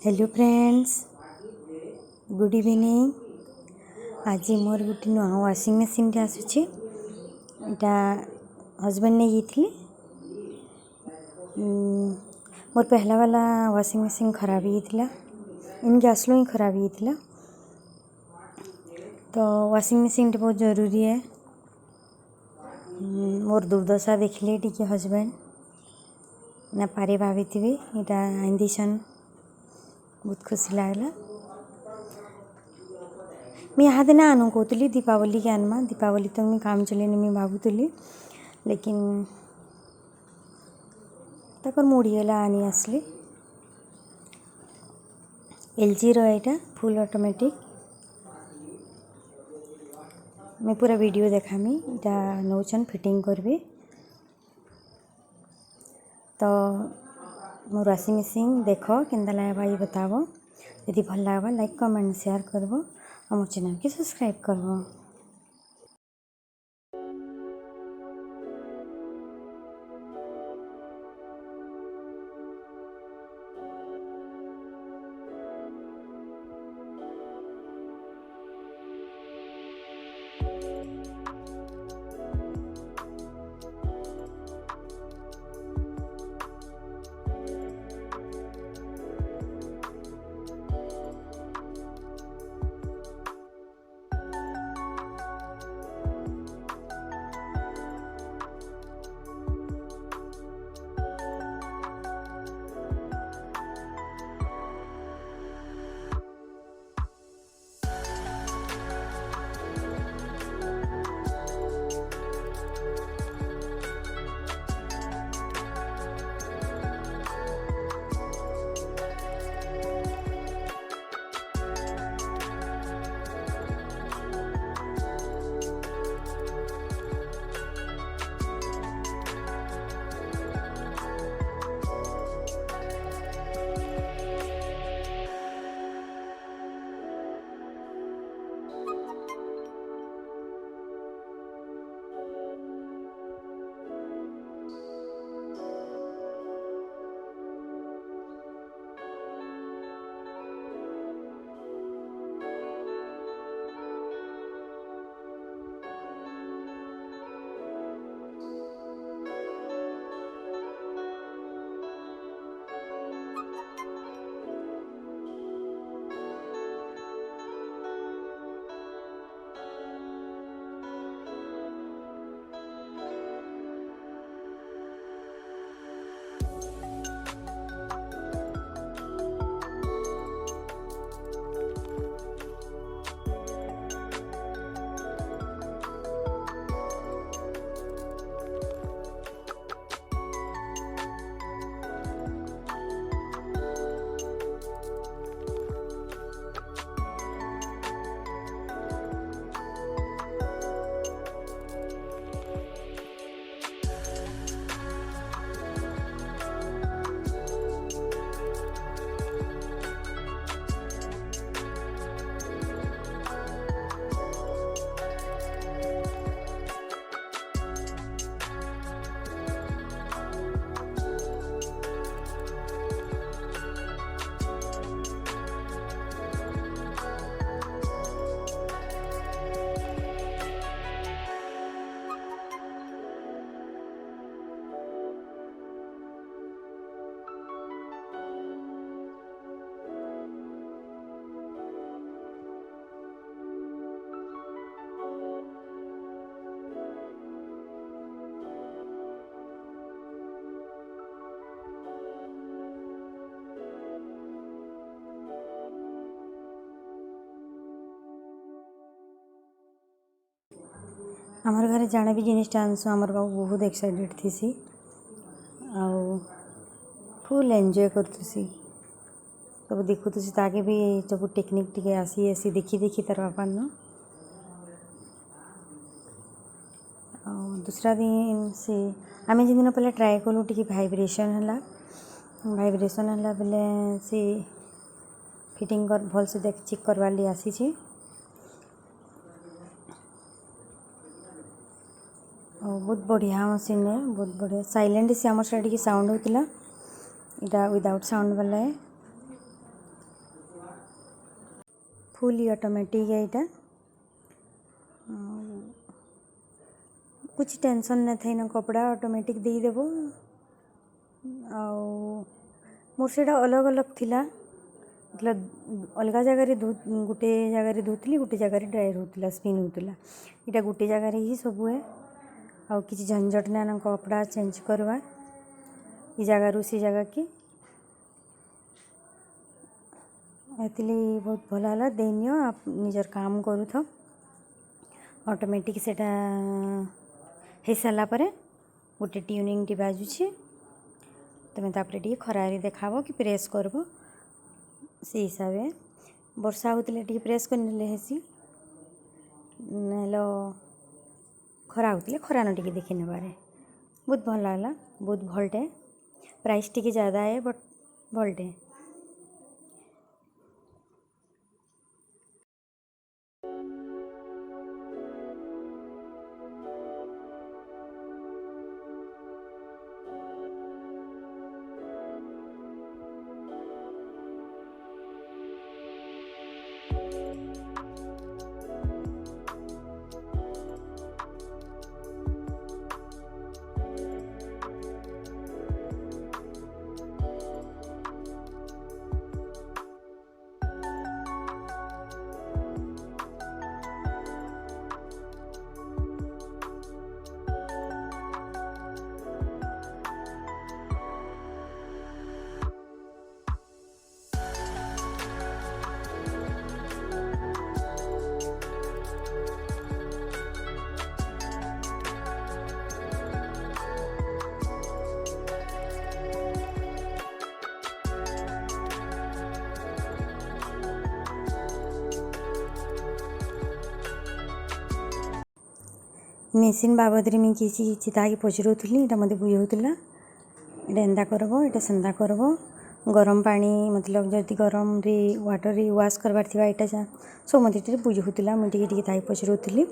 Hello friends, good evening. आज मोर गोटे नुआ वाशिंग मशीन टे आसुची। इटा हजबैंड ने ये मोर पहला वाला वाशिंग मशीन खराब ही इन गैस लो ही खराब ही तो वाशिंग मशीन टे बहुत जरूरी है। मोर दुर्दशा देखले टी हजबैंड ना पारे भाभी इटा आंदीसन बहुत खुशी लगला। मैं यहाँ दिन आनु कहती दीपावली के आनमा दीपावली तक मैं काम चलेनी मैं भावुली लेकिन तक मुड़ीगला आनी आसली। LG रो एटा फुल ऑटोमेटिक। मैं पूरा वीडियो देखामी इटा नौचन फिटिंग करबे तो मोर वाशिंग मशीन देख केंदा लगवा ये बताओ। यदि भल लगवा लाइक कमेंट शेयर करब और मोर चैनल के सब्सक्राइब करब। आमर घर जाने भी जिनिसटा आनसु आमर बाबू बहुत एक्साइटेड थी आउ फुल एंजॉय करतुसी सब देखुसी ताके भी सब टेक्निक टिके आसी आसी देखी देखी तार बापा न दूसरा दिन से आम जिन दिन पहले ट्राए कलु टी भाइब्रेशन है बेले से फिटिंग कर भल से देख चेक करवार लिए आसी बहुत बढ़िया मशीन है, बहुत बढ़िया साइलेंट से आम साइड की साउंड होता इटा विदाउट साउंड वाला है फुली ऑटोमेटिक है यहाँ कुछ टेंशन न थे ना कपड़ा ऑटोमेटिक दे देबो मोर से अलग अलग थिला मतलब अलग जगार गोटे जगार धोती गोटे जगार ड्रायर होता स्पिन होता यहाँ गोटे जगार ही सब है आउ कि झंझट ना कपड़ा चेंज करवा ये जगार से जगह की बहुत भल है देनी आप निजर काम करू था ऑटोमेटिक से हो सारा गोटे ट्यूनिंग टी बाजुची तुम तापर टी खरारे देखाब कि प्रेस करब से हिसाब से वर्षा होते टी प्रेस करने हेसी खरा होते खरा न टी देखी नेबारे बहुत भल है बहुत भलटे प्राइस टी ज़्यादा है बट भलटे मेसीन बाबद में किसी चिता पचरूली यहाँ मत बुझाला ये एंदा करब ये सेंदा करब गरम पानी मतलब जदि गरम रे वाटर रे वाश करवार थी यहाँ सब मत बुझाला मुझे पचरूली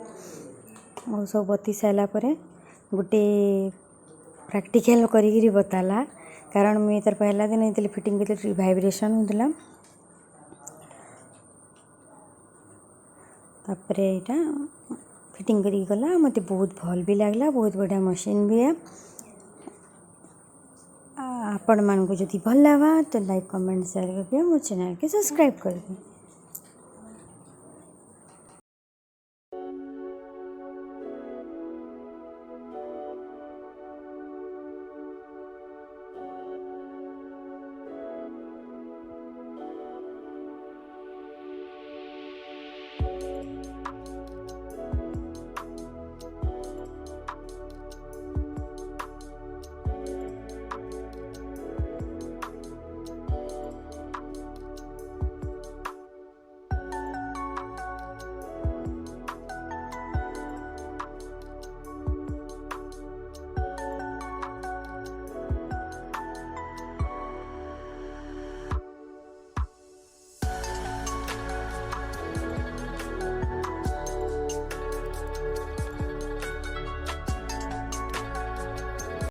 और सब बती सारापर गोटे प्राक्टिकल करी बताला कारण मुझे तार पहला दिन ये फिटिंग कर वाइब्रेशन होता तापर यहाँ फिटिंग करी गला मत बहुत भल भी लगला बहुत बढ़िया मशीन भी है आपण मानक जदि भल लगा तो लाइक कमेंट शेयर कर मो चैनल के सब्सक्राइब कर